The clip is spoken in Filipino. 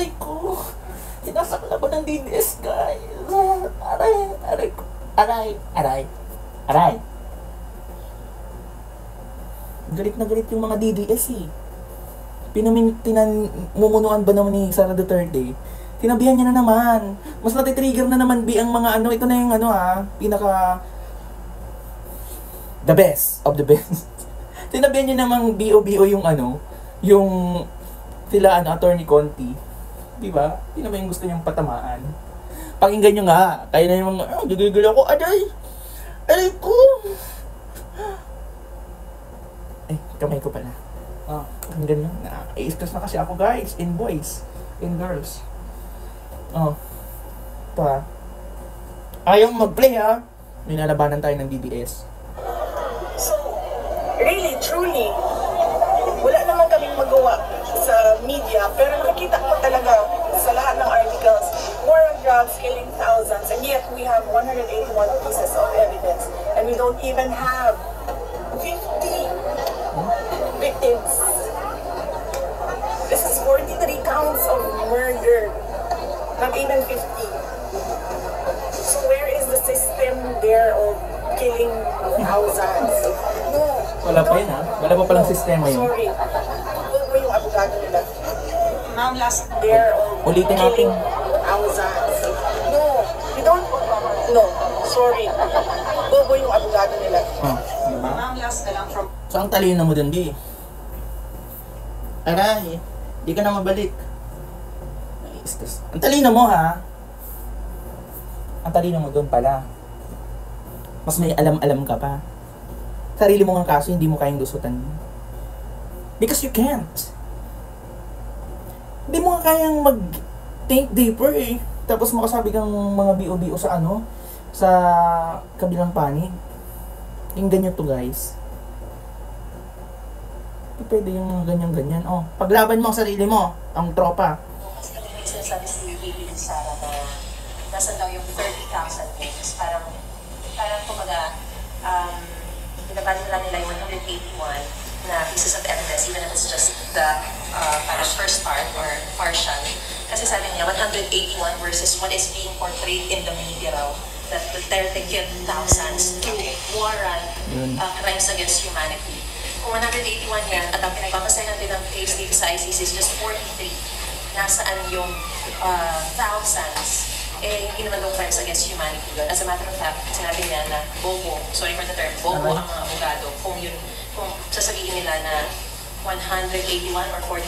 Aray ko. Sinasakla ko ng DDS, guys. Aray ko. Aray. Galit na galit yung mga DDS eh. Pinamumunuan ba naman ni Sara Duterte? Tinabihan niya na naman. Mas natitrigger na naman ang mga ano. Ito na yung pinaka the best of the best. Tinabihan niya namang BO yung sila Attorney Conti. Diba? Yun naman yung gusto niyang patamaan. Pakinggan nyo nga. Kaya na yung gigigil ako. Aray ko. Kamay ko pala. Pakinggan nyo. I-stress na kasi ako, guys. In boys. In girls. Ito ayaw mag-play may nalabanan tayo ng DDS. So, really, truly, wala naman kaming magawa sa media, pero nakikita ko talaga sa lahat ng articles, war on drugs, killing thousands, and yet we have 181 pieces of evidence, and we don't even have 50 victims. This is 43 counts of murder, not even 50. So where is the system there of killing thousands? No. Wala pa yun Wala pa palang sistema yun. Sorry. Ano yung abogado nila? Ma'am, last There of Ulitin natin. thousands. No. We don't. No. Sorry. Bobo yung abogado nila. Diba? Ma'am, last na lang from... So, ang talino mo dun, di? Aray, di ka na mabalik. Ang talino mo, Ang talino mo dun pala. Mas may alam-alam ka pa. Sarili mo nga kaso, hindi mo kayang lusutan. Because you can't. Hindi mo nga kayang mag-think deeper Tapos makasabi kang mga BO-BO sa sa kabilang panig. Yung ganyan to, guys. Hindi pwede yung mga ganyan-ganyan. Paglaban mo ang sarili mo, ang tropa. Sinasabi si Baby Sara na nasa daw yung 30,000 names. Parang kumaga, pinabalin lang nila yung 181 na pieces of evidence, even if it's just the parang first part or partial. Kasi sabi niya, 181 versus what is being portrayed in the media raw, that Duterte killed thousands to warrant crimes against humanity. Kung 181 yan, at ang pinagpapasayan natin ng case dito sa ICC is just 43. Nasaan yung thousands? Hindi naman daw crimes against humanity doon. As a matter of fact, sinabi niya na bobo, sorry for the term, bobo ang mga abogado kung sasabihin nila na 181 or 43